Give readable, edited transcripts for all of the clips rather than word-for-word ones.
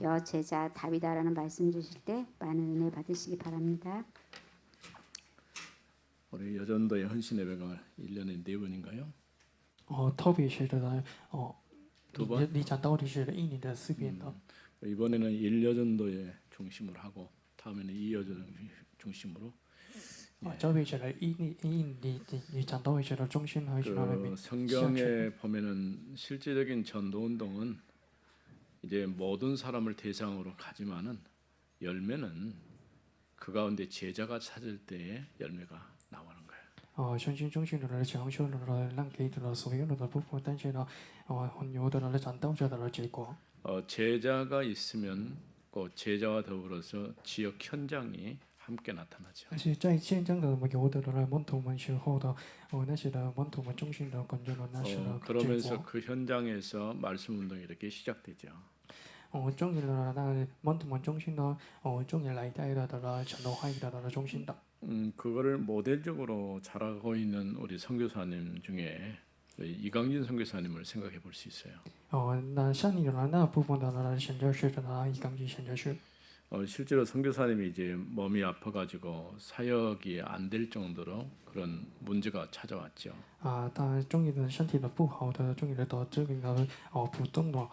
여 제자 답이다라는 말씀 주실 때 많은 은혜 받으시기 바랍니다. 우리 여전도의 헌신 예배가 1년에 4번인가요? 特别是的두 번? 你讲道理是一年的4遍的。 이번에는 1여전도의 중심으로 하고 다음에는 2여전 중심으로 这位是的你讲道理是的中心还是哪里 그 성경에 보면은 실제적인 전도 운동은 이제 모든 사람을 대상으로 가지만은 열매는 그 가운데 제자가 찾을 때에 열매가 나오는 거예요. 相信中心的强修的让给的所有的部分，但是呢，很有的讲道者的结果。 제자가 있으면 그 제자와 더불어서 지역 현장이 함께 나타나죠. 而且在现场的有的门徒们时候的，那些的门徒们中心的感觉了那些的结 그러면서 果。 그 현장에서 말씀 운동이 이렇게 시작되죠. 终于了那门徒们中心的，终于来带的传道话语的中心的。 그거를 모델적으로 잘하고 있는 우리 선교사님 중에 이강진 선교사님을 생각해 볼 수 있어요. 那像你的那部分的选择是的，一刚进选择是。 실제로 선교사님이 이제 몸이 아파가지고 사역이 안 될 정도로 그런 문제가 찾아왔죠. 当然终于的身体的不好的，终于的导致的不动了。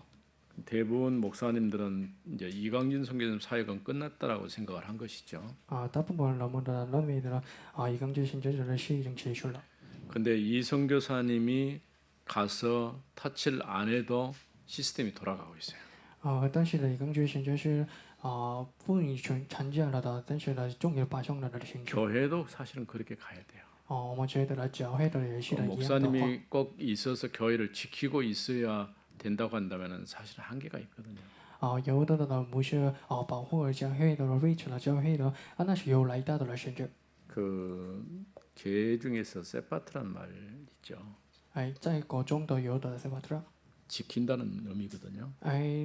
대부분 목사님들은 이제 이강진 선교사님 사역은 끝났다라고 생각을 한 것이죠. 大部分人们的认为的一刚进选择是已经结束了。 근데 이 선교사님이 가서 터치를 안 해도 시스템이 돌아가고 있어요. 但是呢，一刚进选择是不允许参加了的，但是呢，终于发生了的情况。 교회도 사실은 그렇게 가야 돼요. 我们觉得呢，教会的也是的一样的话。 목사님이 꼭 있어서 교회를 지키고 있어야 된다고 한다면은 사실 한계가 있거든요. 有的呢不是保护教会的位置了，教会的那是有来大的选择。 그 개 중에서 세파트란 말 있죠. 在国中都有的是吧？ 지킨다는 의미거든요.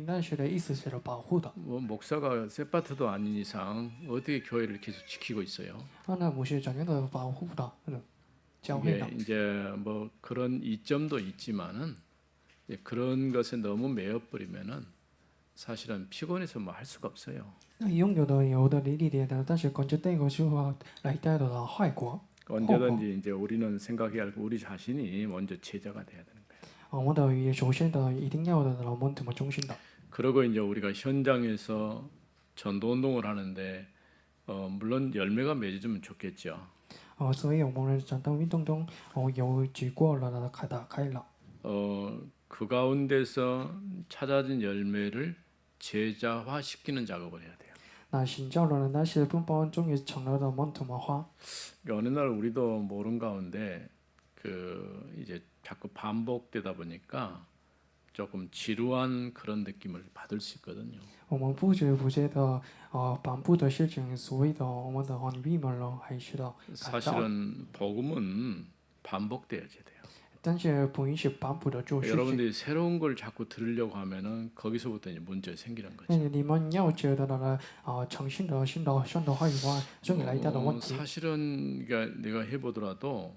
那是的意思是保护的。 뭐 목사가 세파트도 아닌 이상 어떻게 교회를 계속 지키고 있어요? 那不是怎样的保護的，教會 이게 的。 이제 뭐 그런 이점도 있지만은 그런 것에 너무 매여버리면은 사실은 피곤해서 뭐 할 수가 없어요. 拥有的利益的，但是跟着这个就来带的坏果。 언제든지 이제 우리는 생각해야 할 우리 자신이 먼저 제자가 돼야 되는 거예요. 我们的首先的一定要的门徒们中心的。 그리고 이제 우리가 현장에서 전도 운동을 하는데 물론 열매가 맺어주면 좋겠죠. 所以我们讲到运动中有结果了的打开了。 그 가운데서 찾아진 열매를 제자화시키는 작업을 해야 돼요. 那新教了那些部分终于成了的门徒们化。 어느 날 우리도 모른 가운데 그 이제 자꾸 반복되다 보니까 조금 지루한 그런 느낌을 받을 수 있거든요. 我们不知不觉的反复的事情，所以的我们的很郁闷了，还是的感到。 사실은 복음은 반복돼야지 돼요. 但是不允许反复的做事情。 여러분들이 새로운 걸 자꾸 들으려고 하면은 거기서부터 이제 문제 생기는 거죠. 你们要觉得呢诚信的信道上的话语话，终于来到的问题。 사실은 그러니까 내가 해보더라도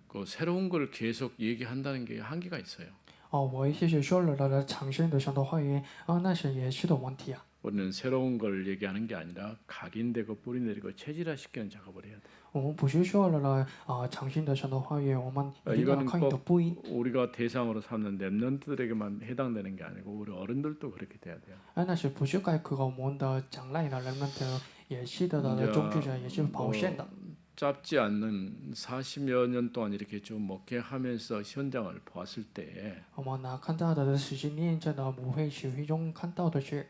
그 새로운 걸 계속 얘기한다는 게 한계가 있어요. 我一些是说了的诚信的上的话语那是也是的问题啊。 우리는 새로운 걸 얘기하는 게 아니라 각인되고 뿌리내리고 체질화시키는 작업을 해야 돼. 我们不是说了诚信的上的话语，我们一定要 이거는 看的 꼭 不一。 우리가 대상으로 삼는 랩런트들에게만 해당되는 게 아니고 우리 어른들도 그렇게 돼야 돼요. 那是不是该和我们的将来的人们的也是的中之者也是保险的。 짧지 않는 40여 년 동안 이렇게 좀 목회하면서 현장을 보았을 때 我们看到的实际念着的母会学会中看到的是，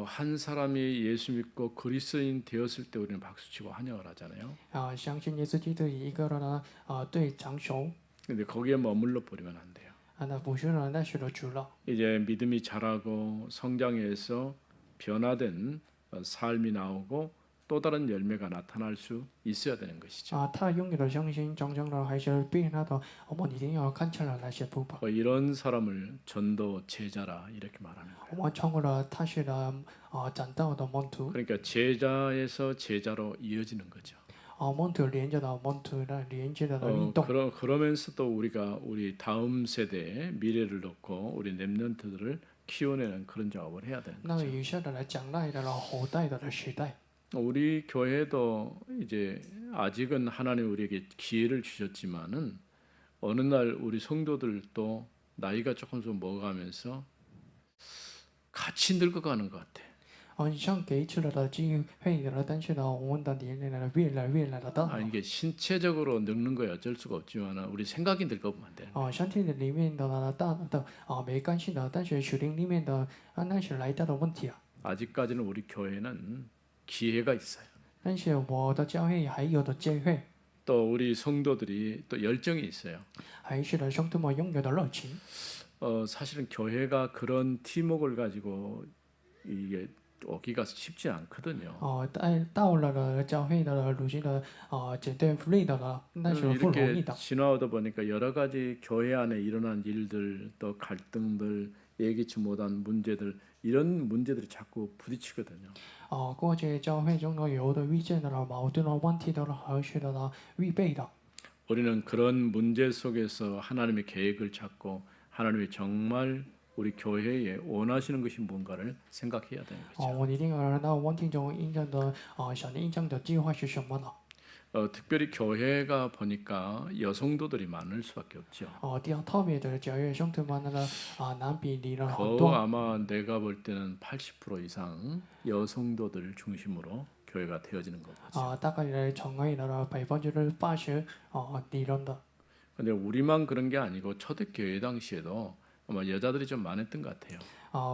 한 사람이 예수 믿고 그리스도인 되었을 때 우리는 박수치고 환영을 하잖아요. 相信耶稣基督一个人呢对长手， 근데 거기에 머물러 버리면 안 돼요. 那不是呢，那是的主了。 이제 믿음이 자라고 성장해서 변화된 삶이 나오고 또 다른 열매가 나타날 수 있어야 되는 것이죠. 他拥有的相信长成了还是变那的，我们一定要看清了那些部分。 이런 사람을 전도 제자라 이렇게 말하는 거예요. 我们成为了他是的长大的门徒， 그러니까 제자에서 제자로 이어지는 거죠. 门徒连着的门徒的连接的运动。 그러면서 또 우리가 우리 다음 세대의 미래를 놓고 우리 렘넌트들을 키워내는 그런 작업을 해야 되는 那 거죠. 以下的来讲赖的了后代的时代， 우리 교회도 이제 아직은 하나님 우리에게 기회를 주셨지만은 어느 날 우리 성도들도 나이가 조금씩 먹어가면서 같이 늙어가는 것 같아. 你像给出了的机会的了，但是呢，我们的年龄呢越来越来的大。 이게 신체적으로 늙는 거야 어쩔 수가 없지만은 우리 생각이 늙어보면 안 돼. 身体的里面的呢大的没关系的，但是属灵里面的那是来大的问题啊。 아직까지는 우리 교회는 기회가 있어요. 但是我的教会还有的机会， 또 우리 성도들이 또 열정이 있어요. 还是的兄弟们拥有的热情。 사실은 교회가 그런 팀워크를 가지고 이게 오기가 쉽지 않거든요. 到了的教会的如今的绝对福利的了，那是不容易 이렇게 的。 지나오다 보니까 여러 가지 교회 안에 일어난 일들 또 갈등들 예기치 못한 문제들 이런 문제들이 자꾸 부딪히거든요. 过去教会中呢有的遇见的了矛盾的问题的了，还是的了预备的。 우리는 그런 문제 속에서 하나님의 계획을 찾고 하나님이 정말 우리 교회에 원하시는 것이 뭔가를 생각해야 되는 거죠. 我一定要让到问题中印证的想印证的计划是什么呢？ 특별히 교회가 보니까 여성도들이 많을 수밖에 없죠. 第二特别的教会兄弟们呢男比例了很 거의 多。 아마 내가 볼 때는 80% 이상 여성도들 중심으로 교회가 되어지는 거죠. 大概成为了80%理论的。 근데 우리만 그런 게 아니고 초대교회 당시에도 아마 여자들이 좀 많았던 것 같아요.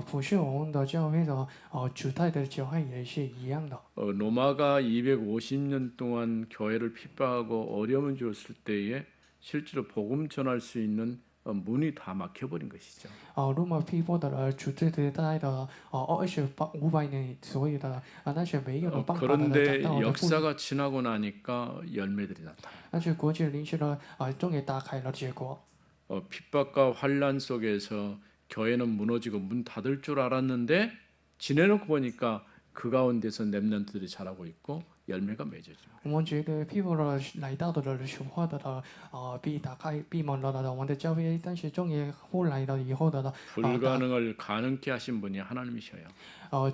不是我们的教会的主代的教会也是一样的。 로마가 250년 동안 교회를 핍박하고 어려움을 주었을 때에 실제로 복음 전할 수 있는 문이 다 막혀버린 것이죠. 罗马批驳的主治的代的500年，所以的那是没有的办法的 그런데 讲到的不。 역사가 지나고 나니까 열매들이 나타나. 但是国际临时的终于打开了结果。 핍박과 환란 속에서 교회는 무너지고 문 닫을 줄 알았는데 지내놓고 보니까 그 가운데서 렘넌트들이 자라고 있고 열매가 맺어져. 我们觉得批驳了来到的时候的闭打开闭门了的我们的教会，但是终于后来的以后的 불가능을 가능케 하신 분이 하나님이셔요.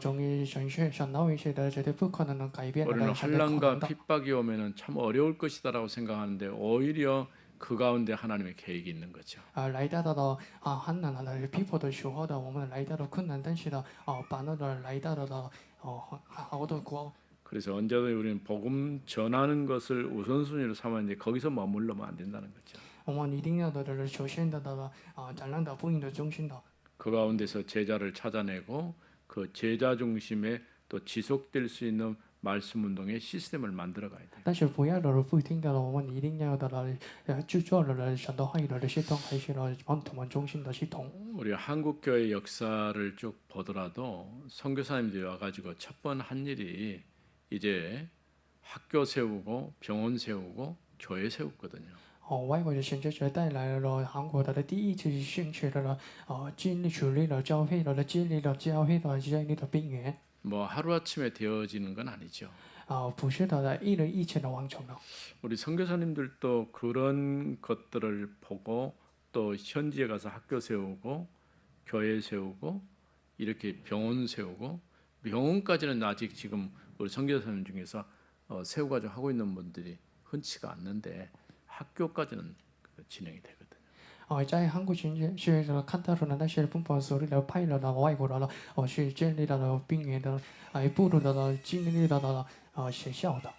终于神到为谁的绝对不可能能改变的 우리는 神的可能 환란과 的。 핍박이 오면은 참 어려울 것이다라고 생각하는데 오히려 그 가운데 하나님의 계획이 있는 거죠. 来到的很难的批驳的时候的我们来到的困难，但是的把那个来到的好的国。 그래서 언제든 우리는 복음 전하는 것을 우선순위로 삼았는데 거기서 머물러면 안 된다는 거죠. 我们一定要的首先的展览的福音的中心的。 그 가운데서 제자를 찾아내고 그 제자 중심에 또 지속될 수 있는 말씀 운동의 시스템을 만들어 가야 돼요. 但是不要的不听的了，我们一定要的制作了神的话语的系统，还是了我们中心的系统。 우리 한국 교회 역사를 쭉 보더라도 선교사님들이 와가지고 첫 번 한 일이 이제 학교 세우고 병원 세우고 교회 세웠거든요. 外国的宣教者带来了韩国的第一次兴起了建立处理了教会了建立了教会的建立的病源。 뭐 하루아침에 되어지는 건 아니죠. 不是的一人一切的完成了。 우리 선교사님들도 그런 것들을 보고 또 현지에 가서 학교 세우고 교회 세우고 이렇게 병원 세우고 병원까지는 아직 지금 우리 선교사님 중에서 세워가지고 하고 있는 분들이 흔치가 않는데 학교까지는 진행이 되거든요. 在韩国宣教看到了那些奔跑手里的派了的外国的是建立了病源的部落的建立了学校的。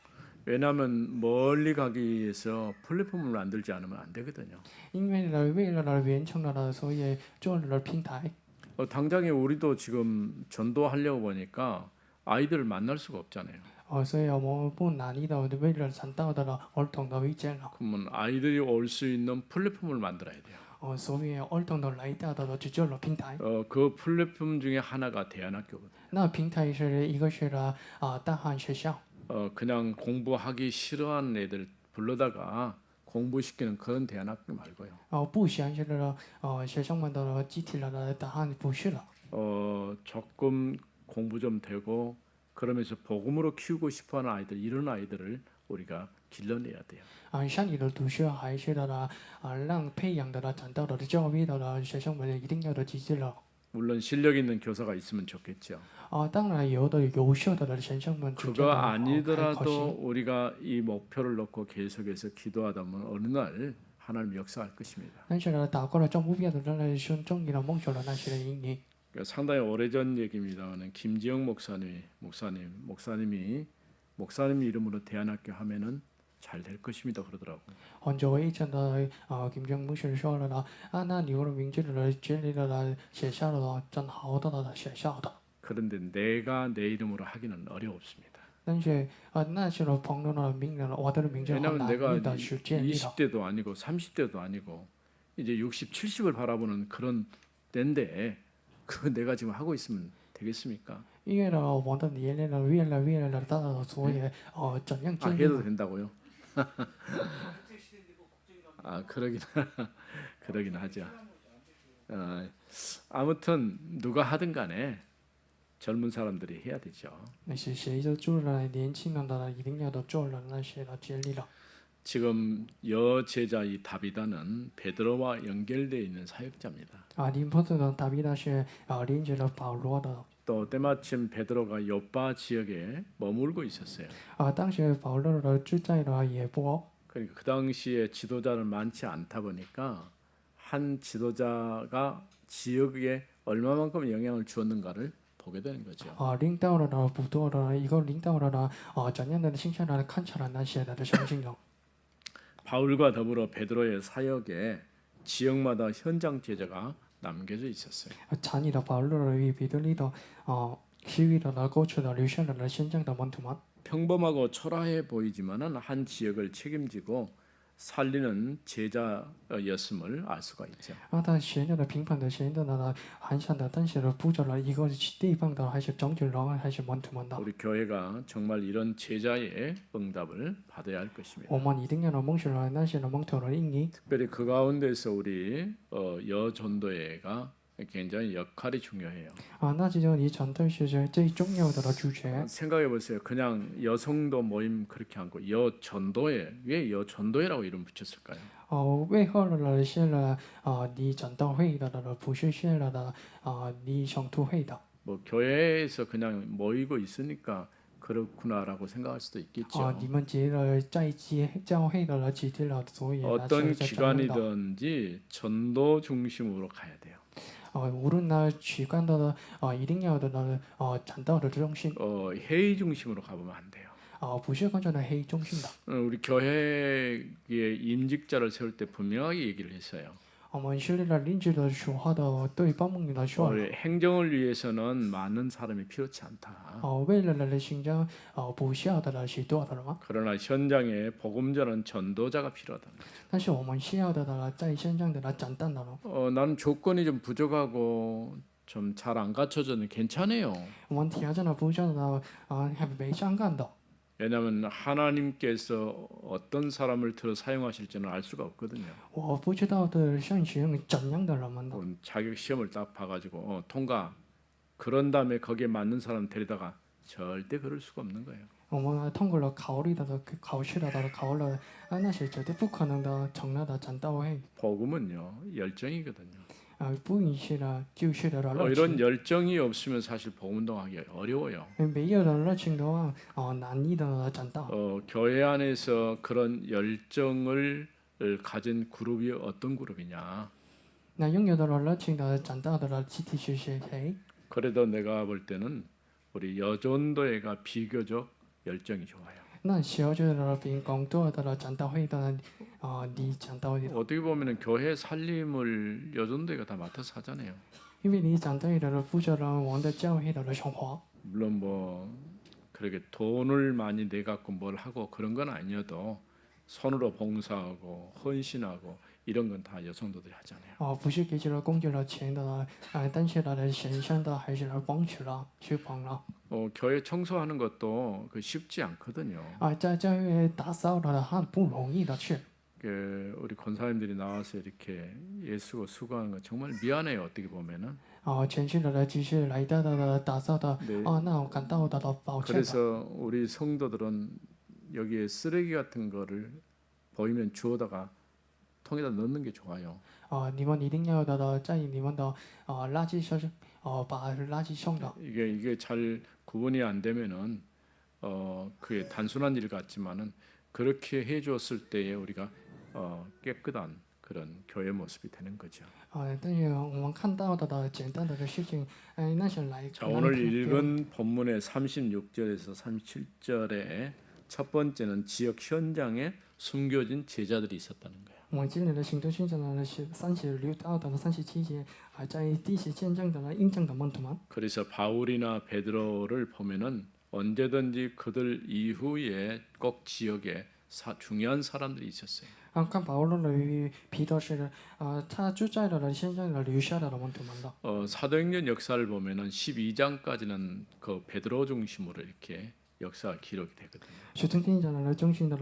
왜냐하면 멀리 가기 위해서 플랫폼을 만들지 않으면 안 되거든요. 因为为了完成了所以做了平台。 당장에 우리도 지금 전도하려고 보니까 아이들을 만날 수가 없잖아요. 所以我们不难的为了传道的儿童的意见了。 그러면 아이들이 올 수 있는 플랫폼을 만들어야 돼요. 所以儿童的来到的制作了平台。 그 플랫폼 중에 하나가 대안학교거든요. 那平台是一个是大汉学校。 그냥 공부하기 싫어하는 애들 불러다가 공부시키는 그런 대안학교 말고요. 不相信的学生们的集体了大汉不是了。 조금 공부 좀 되고 그러면서 복음으로 키우고 싶어하는 아이들 이런 아이들을 우리가 길러내야 돼요. 像你的读书还是的让培养的长到的教育的学生们一定要的机制了。 물론 실력 있는 교사가 있으면 좋겠죠. 当然有的优秀的先生们就觉 그거 得还可 아니더라도 惜。 우리가 이 목표를 놓고 계속해서 기도하다 보면 어느 날 하나님 역사할 것입니다. 但是呢，祷告了这目标的人来说，终于了梦想了那些的阴影。 그러니까 상당히 오래전 얘기입니다만 김지영 목사님이 이름으로 대안학교 하면은 잘 될 것입니다 그러더라고. 很久以前的金正牧师说了呢，那你的名字的建立了学校了，真好的学校的。 그런데 내가 내 이름으로 하기는 어렵습니다. 但是那些的朋友的名人，我的名字很 왜냐하면 难 내가 的去建立的。 20대도 아니고 30대도 아니고 이제 60, 70을 바라보는 그런 때인데 그 내가 지금 하고 있으면 되겠습니까? 因为呢，我的年龄呢越来越大了，所以怎样 아 建立 해도 된다고요? 아 그러긴 하죠. 아무튼 누가 하든 간에 젊은 사람들이 해야 되죠. 那些谁就做了年轻人的一定要都做了那些的建立了。 지금 여제자 이 다비다는 베드로와 연결되어 있는 사역자입니다. 林波特的达比大学连接了保罗的。 또 때마침 베드로가 요빠 지역에 머물고 있었어요. 当时保罗的住在了耶波。 그러니까 그 당시에 지도자는 많지 않다 보니까 한 지도자가 지역에 얼마만큼 영향을 주었는가를 보게 되는 거죠. 领导了呢不多的一个领导了呢怎样的现象呢看起来那些的相信了。 바울과 더불어 베드로의 사역에 지역마다 현장 제자가 남겨져 있었어요. 参与了保罗与彼得里的西域的呢过去的留下了呢现象的门徒们。 평범하고 초라해 보이지만은 한 지역을 책임지고 살리는 제자였음을 알 수가 있죠. 他显得平凡的显得呢很像的，但是呢不着了一个地方的还是种子人还是门徒们的。 우리 교회가 정말 이런 제자의 응답을 받아야 할 것입니다. 我们一定要呢梦想了那些的门徒的应应。 특별히 그 가운데서 우리 여전도회가 굉장히 역할이 중요해요. 那这就你团队是最重要的主角。 생각해 보세요. 그냥 여성도 모임 그렇게 하고 여전도회 왜 여전도회라고 이름 붙였을까요? 为何呢是了你讲道会的不是是了的你想图会的。 뭐 교회에서 그냥 모이고 있으니까 그렇구나라고 생각할 수도 있겠죠. 你们结了在一起教会的了集体了，所以 어떤 기관이든지 전도 중심으로 가야 돼요. 无论呢举办的一定要的呢讲道的中心 회의 중심으로 가보면 안 돼요. 不是完全的黑中心的。 우리 교회에 임직자를 세울 때 분명하게 얘기를 했어요. 我们设立了临时的说话的对报梦的说。 행정을 위해서는 많은 사람이 필요치 않다. 为了呢行政不需要的呢许多的了吗？ 그러나 현장에 복음 전하는 전도자가 필요하다. 但是我们需要的呢在现场的呢讲道的了。 나는 조건이 좀 부족하고 좀 잘 안 갖춰져는 괜찮아요. 我们条件的不上的还没相干的。 왜냐하면 하나님께서 어떤 사람을 들어 사용하실지는 알 수가 없거든요. 我不知道的像使用怎样的人们的。 자격 시험을 딱 봐가지고 통과. 그런 다음에 거기에 맞는 사람 데리다가 절대 그럴 수가 없는 거예요. 我们通过了考虑的考试的考了那些绝对不可能的成了的讲道会。 복음은요 열정이거든요. 不允许的就是的热 이런 情。 열정이 없으면 사실 복음 운동하기 어려워요. 没有的热情的话难以的讲道。 교회 안에서 그런 열정을 가진 그룹이 어떤 그룹이냐? 那拥有的热情的讲道的集体是谁？ 그래도 내가 볼 때는 우리 여전도회가 비교적 열정이 좋아요. 那小学的比工作的讲道会的你讲道会的， 어떻게 보면은 교회 살림을 여전도회가 다 맡아서 하잖아요. 因为你讲道会的负责人，我们的教会的生活。 물론 뭐 그렇게 돈을 많이 내 갖고 뭘 하고 그런 건 아니어도 손으로 봉사하고 헌신하고 이런 건 다 여성도들이 하잖아요. 不是给了工作了钱的但是呢显现的还是帮持了去帮了。 교회 청소하는 것도 그 쉽지 않거든요. 在教会打扫的很不容易的去。 우리 권사님들이 나와서 이렇게 예수고 수고하는 거 정말 미안해요. 어떻게 보면은. 前去的就是来的打扫的 네. 那我感到的抱歉。 그래서 우리 성도들은 여기에 쓰레기 같은 거를 보이면 주워다가 통에다 넣는 게 좋아요. 你们一定要在你们的垃圾车把垃圾送到。 이게 잘 구분이 안 되면은 그게 단순한 일 같지만은 그렇게 해주었을 때에 우리가 깨끗한 그런 교회 모습이 되는 거죠. 但是我们看到的简单的事情，那些来 자, 오늘 읽은 본문의 36절에서 37절에 첫 번째는 지역 현장에 숨겨진 제자들이 있었다는 거예요. 我们今年的行动宣讲呢是36到37节，在地势见证的印证的门徒们。 그래서 바울이나 베드로를 보면은 언제든지 그들 이후에 꼭 지역에 중요한 사람들이 있었어요. 看保罗与彼得是他就在现在留下的门徒们的。 사도행전 역사를 보면은 12장까지는 그 베드로 중심으로 이렇게 역사가 기록이 되거든요. 使徒行传的中心的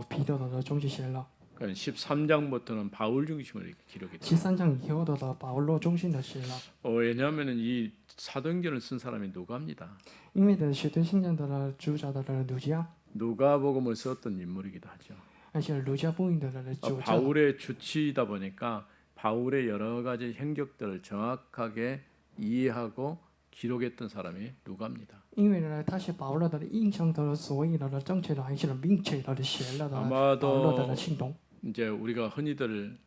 彼得的中心写了， 그러니까 13장부터는 바울 중심으로 이렇게 기록이 돼요. 13章以后的保罗中心的写了。 왜냐하면은 이 사도행전을 쓴 사람이 누가입니다. 因为使徒行传的主角的儒家， 누가복음을 썼던 인물이기도 하죠. 而且儒家福音的主教。 바울의 주치이다 보니까 바울의 여러 가지 행적들을 정확하게 이해하고 기록했던 사람이 누가입니다. 因为他是保罗的印象的，所以正确的还是并且写了的保罗的行动。 이제 우리가 흔히들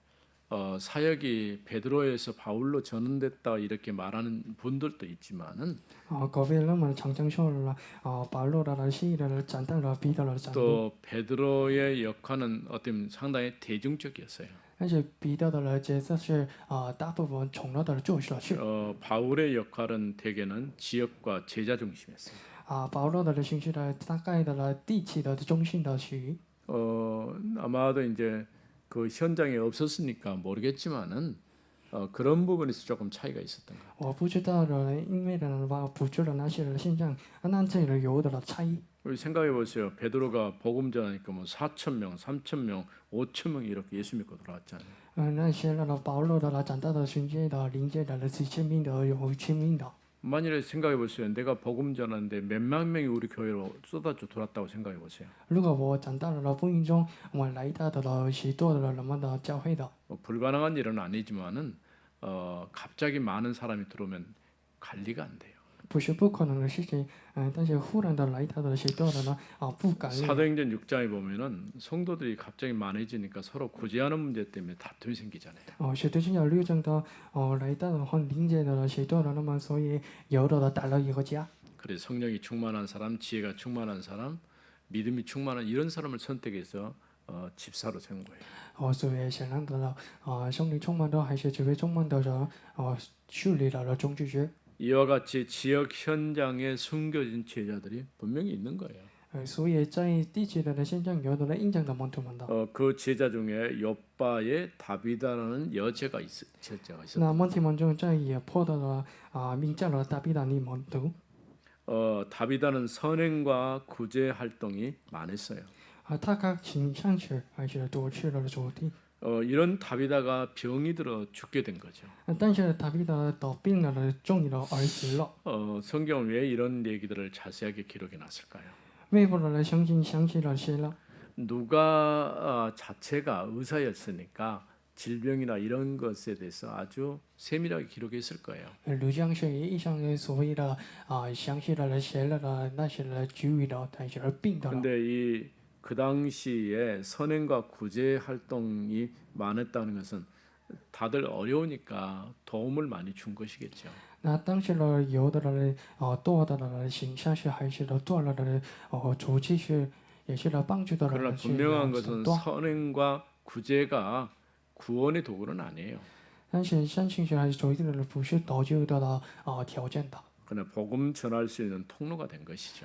사역이 베드로에서 바울로 전환됐다 이렇게 말하는 분들도 있지만은 各位人们常常说了保罗的是斩断了彼得的斩断， 또 베드로의 역할은 어떤 상당히 대중적이었어요. 而且彼得的角色是大部分重要的做事是。 바울의 역할은 대개는 지역과 제자 중심이었어요. 保罗的形式大概的地区的中心的区域。 아마도 이제 그 현장에 없었으니까 모르겠지만은 그런 부분에서 조금 차이가 있었던 것 같아요. 我不知道因为不知道那些现象，那这里有的差异。 우리 생각해 보세요. 베드로가 복음 전하니까 뭐 4천 명, 3천 명, 5천 명 이렇게 예수 믿고 돌아왔잖아요. 那些保罗的长大的训诫的灵界的几千名的有千名的。 만일에 생각해 보세요. 내가 복음 전하는데 몇만 명이 우리 교회로 쏟아져 돌았다고 생각해 보세요. 如果我长大了福音中，我来到的许多的人们的教会的。 불가능한 일은 아니지만은 갑자기 많은 사람이 들어오면 관리가 안 돼요. 不是不可能的事情，但是忽然的来到的许多的呢，不敢。 사도행전 6장에 보면은 성도들이 갑자기 많아지니까 서로 구제하는 문제 때문에 다툼이 생기잖아요. 使徒行传6章的来到的话，灵界的许多人们，所以有的打了一个架。 그래서 성령이 충만한 사람, 지혜가 충만한 사람, 믿음이 충만한 이런 사람을 선택해서 집사로 세운 거예요. 所以显然的圣灵充满的还是智慧充满的人树立了中之学。 이와 같이 지역 현장에 숨겨진 제자들이 분명히 있는 거예요. 所以在地区的现象有的印象的门徒们的。 그 제자 중에 요빠의 다비다라는 제자가 있었어요. 那门徒们中在也破的名叫了大比达尼门徒。 다비다는 선행과 구제 활동이 많았어요. 他倾向是还是多去了主题。 이런 다비다가 병이 들어 죽게 된 거죠. 但是大比达得病了，重了而死了。 성경은 왜 이런 얘기들을 자세하게 기록해 놨을까요? 为不了相信想起了写了。 누가 자체가 의사였으니까 질병이나 이런 것에 대해서 아주 세밀하게 기록했을 거예요. 儒家是一上所谓的详细的写了的那些的治愈的，但是病的了。 근데 그 당시에 선행과 구제 활동이 많았다는 것은 다들 어려우니까 도움을 많이 준 것이겠죠. 那当时呢，有的人多的人形象是还是多了的主题是也是帮助的 그러나 人是 분명한 것은 多。 선행과 구제가 구원의 도구는 아니에요. 但是相信是还是主题的人不是得救的条件的。 그러나 복음 전할 수 있는 통로가 된 것이죠.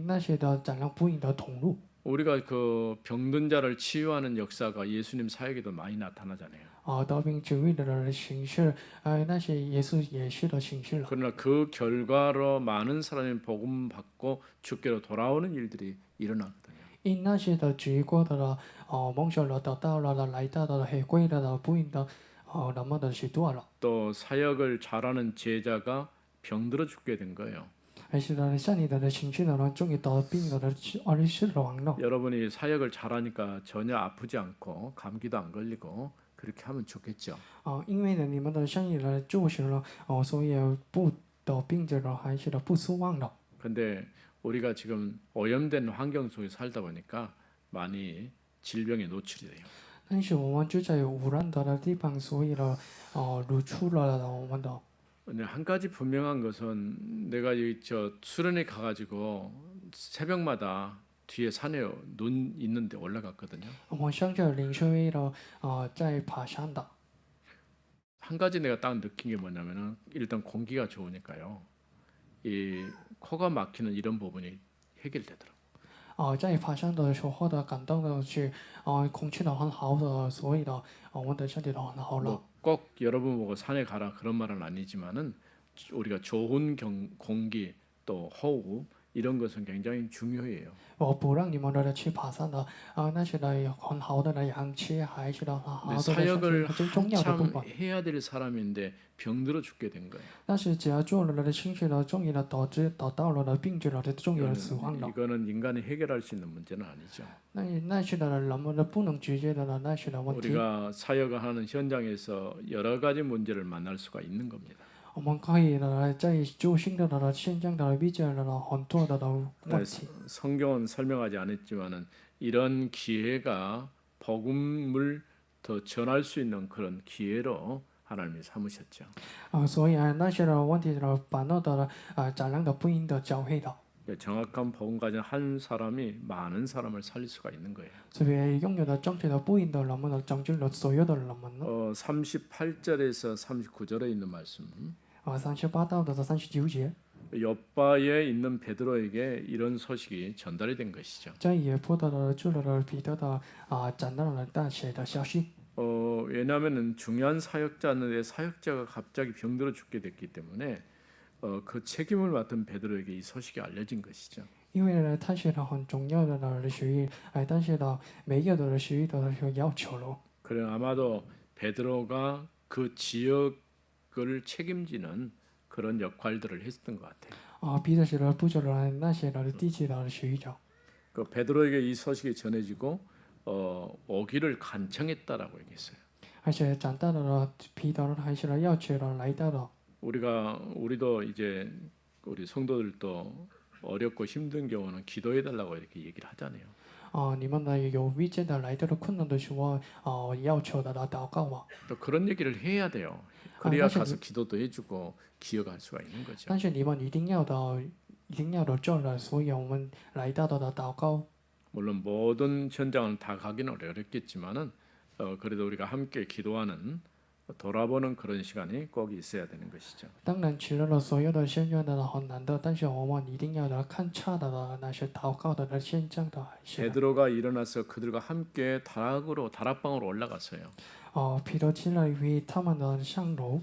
那些的展亮福音的通路。 우리가 그 병든 자를 치유하는 역사가 예수님 사역에도 많이 나타나잖아요. 得病治愈的人形式那些耶稣也是的形式了。 그러나 그 결과로 많은 사람이 복음 받고 주께로 돌아오는 일들이 일어나거든요. 因那些的结果的蒙受了得到了来到的回归的福音的人们的许多了。 또 사역을 잘하는 제자가 병들어 죽게 된 거예요. 还是的像你的形式的人终于得病了的而是亡了。 여러분이 사역을 잘하니까 전혀 아프지 않고 감기도 안 걸리고 그렇게 하면 좋겠죠. 因为呢，你们的生意呢做成了所以不得病者了，还是不失望了。 근데 우리가 지금 오염된 환경 속에 살다 보니까 많이 질병에 노출이 돼요. 但是我们就在污染的地方，所以呢，露出了我们的。 근데 한 가지 분명한 것은 내가 저 수련회 가가지고 새벽마다 뒤에 산에 눈 있는데 올라갔거든요. 我们向着领袖会的在爬山的。 한 가지 내가 딱 느낀 게 뭐냐면은 일단 공기가 좋으니까요. 이 코가 막히는 이런 부분이 해결되더라고요. 在爬山的时候的感到的是，空气的很好的，所以呢，我们的身体都很好了。 꼭 여러분 보고 산에 가라 그런 말은 아니지만은 우리가 좋은 공기 또 호흡 이런 것은 굉장히 중요해요. 我不让你们的去爬山的那些的很好的氧气，还是的很好的 사역을 最重要的部 한참 分。 해야 될 사람인데 병들어 죽게 된 거예요. 但是只要做了的兴趣的重要的导到了的病症了的重要的死亡了。 이거는 인간이 해결할 수 있는 문제는 아니죠. 那些的人们的不能解决的那些的问题。 우리가 사역을 하는 현장에서 여러 가지 문제를 만날 수가 있는 겁니다. 我们可以呢在做新的现象的遇见了很多的问题。 성경은 설명하지 않았지만은 이런 기회가 복음을 더 전할 수 있는 그런 기회로 하나님이 삼으셨죠. 所以那些的问题呢，把那的展亮的不应的教会的。 정확한 복음 가진 한 사람이 많은 사람을 살릴 수가 있는 거예요. 特别拥有的正确的不应的人们呢，拯救了所有的人们呢。 38절에서 39절에 있는 말씀. 38到的39节， 옆바에 있는 베드로에게 이런 소식이 전달이 된 것이죠. 在也播到了主了彼得的展到了大写的消息。 왜냐하면은 중요한 사역자인데 사역자가 갑자기 병들어 죽게 됐기 때문에 그 책임을 맡은 베드로에게 이 소식이 알려진 것이죠. 因为呢，他是很重要的属于但是呢，没有的属于的要求了。 그래 아마도 베드로가 그 지역을 책임지는 그런 역할들을 했던 것 같아요. 彼得是了负责了那些的地区的属于者。 그 베드로에게 이 소식이 전해지고 오기를 간청했다라고 얘기했어요. 而且长大了彼得还是了要求了来到了。 우리도 이제 우리 성도들도 어렵고 힘든 경우는 기도해 달라고 이렇게 얘기를 하잖아요. 你们呢有遇见的来到了困难的时候要求的祷告嘛。 또 그런 얘기를 해야 돼요. 그래야 가서 기도도 해주고 기억할 수가 있는 거죠. 但是你们一定要的做了，所以我们来到的祷告。 물론 모든 현장을 다 가기는 어렵겠지만은 그래도 우리가 함께 기도하는 돌아보는 그런 시간이 꼭 있어야 되는 것이죠. 当然，除了所有的现象的很难的，但是我们一定要的看差的那些祷告的现象的。 베드로가 일어나서 그들과 함께 다락방으로 올라갔어요. 彼得起来与他们的上楼。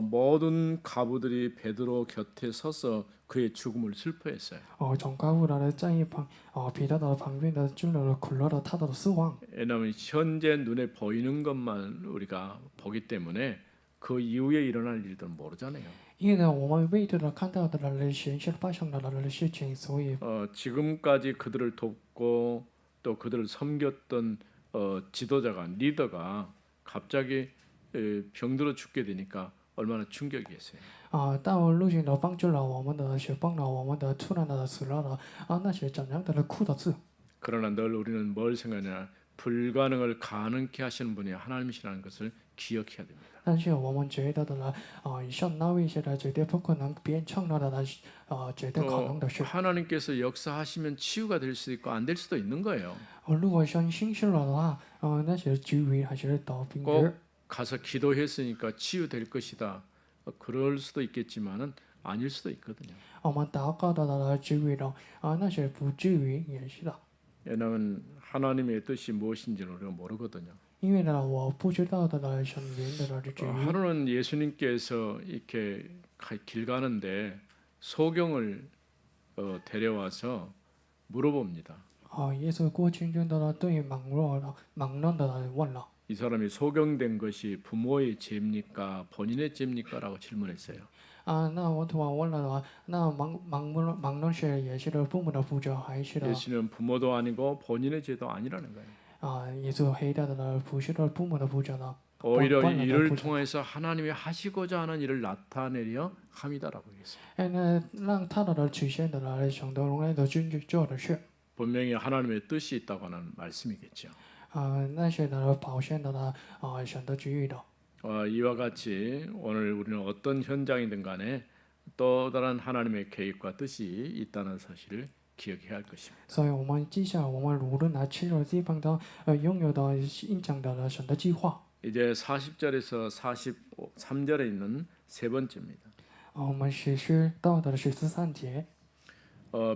모든 가부들이 베드로 곁에 서서 그의 죽음을 슬퍼했어요. 从高屋的在一旁彼得的旁边的住了苦乐的他的死亡。 왜냐하면 현재 눈에 보이는 것만 우리가 보기 때문에 그 이후에 일어날 일들은 모르잖아요. 因为呢，我们未的看到的现实发生的事情，所以 지금까지 그들을 돕고 또 그들을 섬겼던 지도자가 리더가 갑자기 병들어 죽게 되니까 얼마나 충격이었어요. 到陆军的帮助了我们的学帮了我们的突然的死了那些怎样的苦的字。 그러나 늘 우리는 뭘 생각하냐 불가능을 가능케 하시는 분이 하나님이시라는 것을 기억해야 됩니다. 但是我们觉得的呢像那位是的绝对不可能变成了的绝对可能的事。 하나님께서 역사하시면 치유가 될 수도 있고 안 될 수도 있는 거예요. 如果相信是了的话那些治愈还是得病 꼭 가서 기도했으니까 치유될 것이다. 그럴 수도 있겠지만은 아닐 수도 있거든요. 我们祷告的治愈了那些不治愈也是的。 왜냐하면 하나님의 뜻이 무엇인지를 우리가 모르거든요. 因为呢，我不知道的神明的治愈。 하루는 예수님께서 이렇게 길 가는데 소경을 데려와서 물어봅니다. 耶稣过程中的对忙乱的人问了。 이 사람이 소경된 것이 부모의 죄입니까 본인의 죄입니까라고 질문했어요. 那我突然问了的话，那忙乱是也是父母的负责还是的？ 예수는 부모도 아니고 본인의 죄도 아니라는 거예요. 也就黑掉的不是的部门的部长呢， 오히려 번번을 이를 보자. 통해서 하나님이 하시고자 하는 일을 나타내려 함이다라고 얘기했어요. 那让他的曲线的来想到荣耀的君去做的事， 분명히 하나님의 뜻이 있다고 하는 말씀이겠죠. 那些的保险的呢，选择局域的。 이와 같이 오늘 우리는 어떤 현장이든 간에 또 다른 하나님의 계획과 뜻이 있다는 사실을 기억해야 할 것입니다. 所以我们记下我们无论来去的地方都拥有的印象的神的计划。 이제 40절에서 43절에 있는 세 번째입니다. 我们实施到的13节，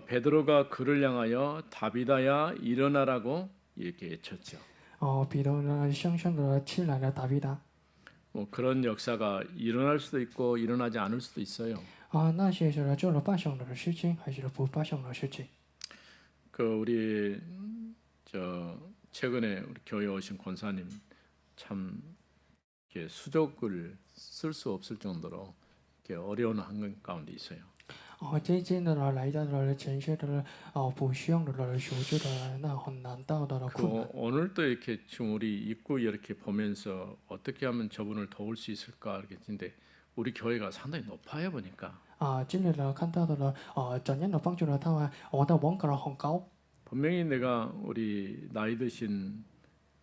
베드로가 그를 향하여 다비다야 일어나라고 이렇게 외쳤죠. 彼得呢向上的起来了大卫的。 뭐 그런 역사가 일어날 수도 있고 일어나지 않을 수도 있어요. 那些是做了发生的事情，还是不发生的事情？ 그 우리 저 최근에 우리 교회 오신 권사님 참 이렇게 수족을 쓸 수 없을 정도로 이렇게 어려운 환경 가운데 있어요. 最近的呢来到了前些的不需要的手续的那很难到的困难。 오늘 또 이렇게 지금 우리 입구 이렇게 보면서 어떻게 하면 저분을 도울 수 있을까 그랬는데 우리 교회가 상당히 높아요 보니까. 今日呢看到的呢怎样的帮助了他们？我的网格很高。 분명히 내가 우리 나이 드신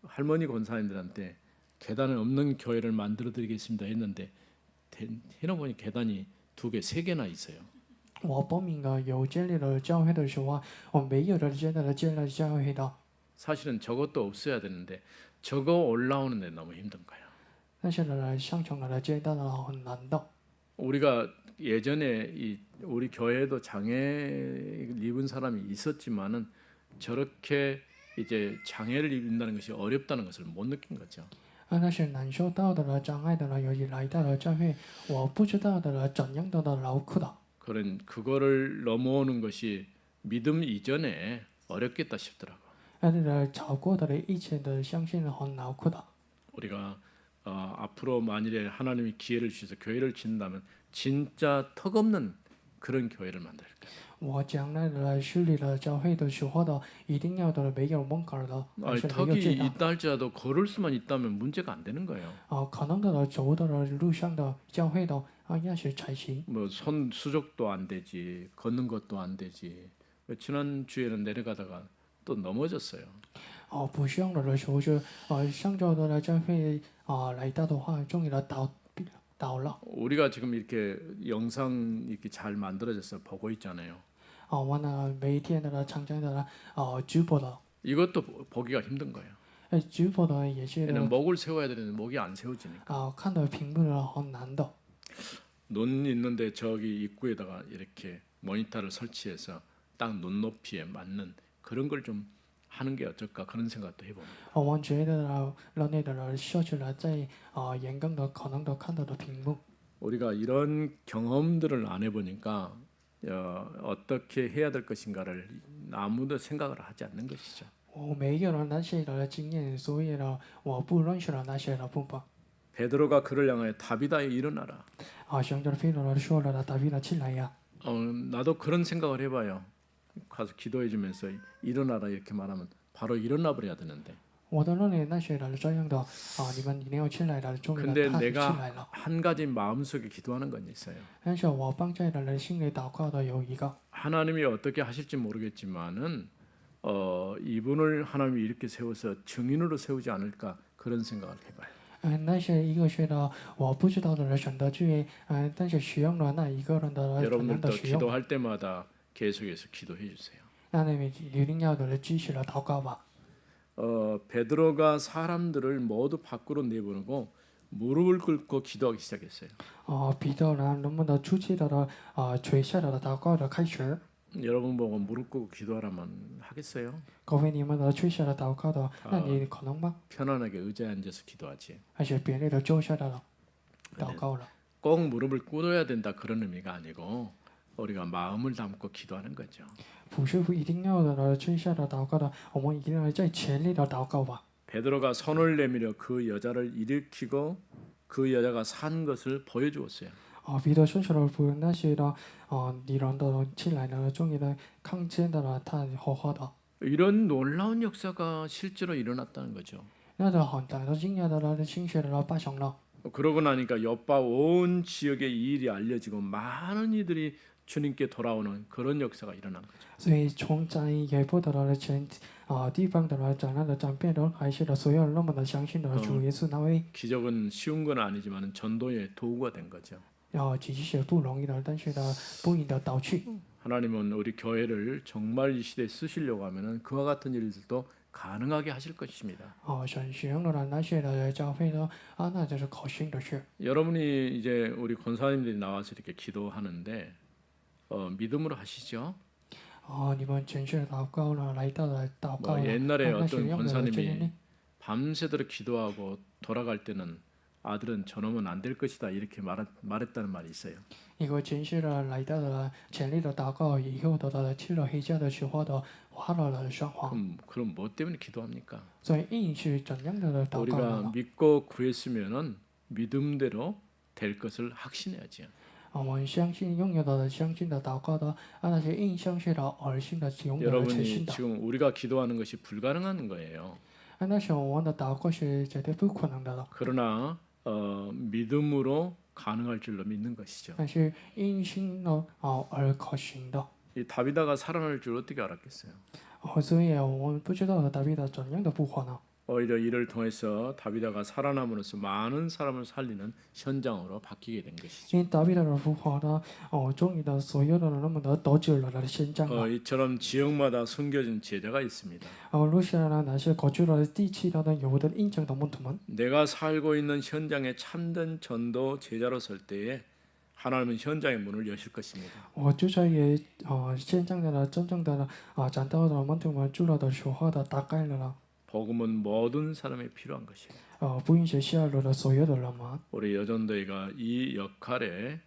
할머니 권사님들한테 계단은 없는 교회를 만들어 드리겠습니다 했는데 해놓으니 계단이 2개, 3개나 있어요. 我报名了有建立了教会的时候我没有的建立了教会的。 사실은 저것도 없어야 되는데 저거 올라오는데 너무 힘든 거예요. 但是呢上层的阶段呢很难的。 우리가 예전에 우리 교회에도 장애를 입은 사람이 있었지만은 저렇게 이제 장애를 입는다는 것이 어렵다는 것을 못 느낀 거죠. 那是难受到的了障碍的了，由于来到了教会，我不知道的了怎样的劳苦的。 그런 그거를 넘어오는 것이 믿음 이전에 어렵겠다 싶더라고. 超过的一切的相信很劳苦的。 우리가 앞으로 만일에 하나님이 기회를 주셔서 교회를 짓는다면 진짜 턱없는 그런 교회를 만들 거예요. 我将来的设立了教会的时候的，一定要的没有门槛的，而 아니, 是没有 턱이 界的。 있다 할지라도 걸을 수만 있다면 문제가 안 되는 거예요. 可能的走的路上的教会的要是才行。 뭐 손 수족도 안 되지, 걷는 것도 안 되지. 지난 주에는 내려가다가 또 넘어졌어요. 不需要的时候就上周的教会来到的话，终于的倒了。 우리가 지금 이렇게 영상 이렇게 잘 만들어져서 보고 있잖아요. 我呢每一天的常常的直播的， 이것도 보기가 힘든 거예요. 直播的也是 얘는 목을 세워야 되는데 목이 안 세워지니까. 看的屏幕的很难的。 눈 있는데 저기 입구에다가 이렇게 모니터를 설치해서 딱 눈높이에 맞는 그런 걸 좀 하는 게 어떨까 그런 생각도 해봅니다. 我觉得让那的设置了在严更的可能的看到的屏幕。 우리가 이런 경험들을 안 해보니까 어떻게 해야 될 것인가를 아무도 생각을 하지 않는 것이죠. 我没有了那些的经验，所以呢，我不认识了那些的部分。 베드로가 그를 향하여 다비다에 일어나라. 像这菲罗说了，大卫的起来呀。 나도 그런 생각을 해봐요. 가서 기도해주면서 일어나라 이렇게 말하면 바로 일어나 버려야 되는데. 我都认为那些人这样的你们一定要起来了，终于 근데 他起 내가 来了。 한 가지 마음속에 기도하는 건 있어요. 但是我放在的人心里祷告的有一个， 하나님이 어떻게 하실지 모르겠지만은 이분을 하나님이 이렇게 세워서 증인으로 세우지 않을까 그런 생각을 해봐요. 那些一个是的我不知道的人选择去但是使用了那一个人的可能 여러분들도 的使用， 기도할 때마다 계속해서 기도해 주세요. 那你们一定要的支持了祷告吧。 베드로가 사람들을 모두 밖으로 내보내고 무릎을 꿇고 기도하기 시작했어요. 彼得呢，能不能出去的垂下的祷告的开始？ 여러분 보고 무릎 꿇고 기도하라면 하겠어요? 各位你们的垂下的祷告的，那你可能吗？ 편안하게 의자에 앉아서 기도하지. 还是别人的坐下的祷告了？ 꼭 무릎을 꿇어야 된다 그런 의미가 아니고 우리가 마음을 담고 기도하는 거죠. 不是一定要的垂下的祷告的，我们一定要在全力的祷告吧。 베드로가 손을 내밀어 그 여자를 일으키고 그 여자가 산 것을 보여주었어요. 彼得顺手的扶那些的女人的起来呢，终于的看见的了他活活的。 이런 놀라운 역사가 실제로 일어났다는 거죠. 那的很大的惊讶的了，心血的了，发生了。 그러고 나니까 옆바 온 지역에 이 일이 알려지고 많은 이들이 주님께 돌아오는 그런 역사가 일어난 거죠. 所以从在也不得了全地方的了转那的转变的，还是的所有人那么的相信的主耶稣那位。 기적은 쉬운 건 아니지만 전도의 도구가 된 거죠. 其实是不容易的，但是呢，不应的导去。 하나님은 우리 교회를 정말 이 시대에 쓰시려고 하면은 그와 같은 일들도 가능하게 하실 것입니다. 选使用的了那些的教会呢，那就是可信的事。 여러분이 이제 우리 권사님들이 나와서 이렇게 기도하는데 믿음으로 하시죠. 你们全是祷告了，来到了祷告 뭐 了， 옛날에 那使 어떤 用的真 권사님이 理。 밤새도록 기도하고 돌아갈 때는 아들은 저놈은 안 될 것이다 이렇게 말했다는 말이 있어요. 一个前世的来到了前力的祷告以后得到了去了黑教的时候的花了双黄， 그럼 뭐 때문에 기도합니까? 所以应是怎样的祷告 우리가 呢？ 믿고 구했으면은 믿음대로 될 것을 확신해야죠. 我们相信拥有的相信的祷告的，那些应相信的而信的拥有的诚信 여러분이 的， 지금 우리가 기도하는 것이 불가능한 거예요. 那时候我们的祷告是绝对不可能的了。 그러나 믿음으로 가능할 줄로 믿는 것이죠. 但是因信呢而可行的， 이 다비다가 살아날 줄 어떻게 알았겠어요? 所以我们不知道大卫的怎样的复活呢？ 오히려 이를 통해서 다비다가 살아남으로써 많은 사람을 살리는 현장으로 바뀌게 된 것이죠. 因大卫的复活呢，终于的所有的人们的得救了的现象了。 이처럼 지역마다 숨겨진 제자가 있습니다. 路上呢那些过去的地区的有的印证的门徒们。 내가 살고 있는 현장에 참된 전도 제자로 설 때에 하나님은 현장의 문을 여실 것입니다. 我就在也现在的真正的讲到的门徒们住了的时候的大概了。 복음은 모든 사람에 필요한 것이에요. 不允许下流的所有的人们。 우리 여전도회가 이 역할에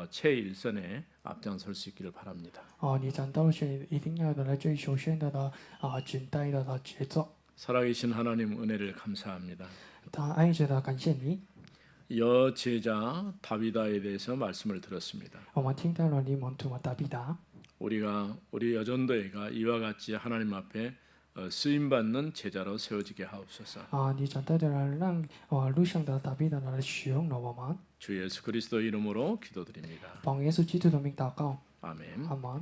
최일선에 앞장설 수 있기를 바랍니다. 你讲到是一定要的来最首先的简单的节奏。 살아계신 하나님 은혜를 감사합니다. 爱着的感谢你。 여제자 다비다에 대해서 말씀을 들었습니다. 我们听到了你门徒大必达。 우리 여전도회가 이와 같이 하나님 앞에 쓰임 받는 제자로 세워지게 하옵소서. 你讲到的让路上的大必达来使用了我们。 주 예수 그리스도 이름으로 기도드립니다. 奉耶稣基督的名祷告。 아멘. 阿门。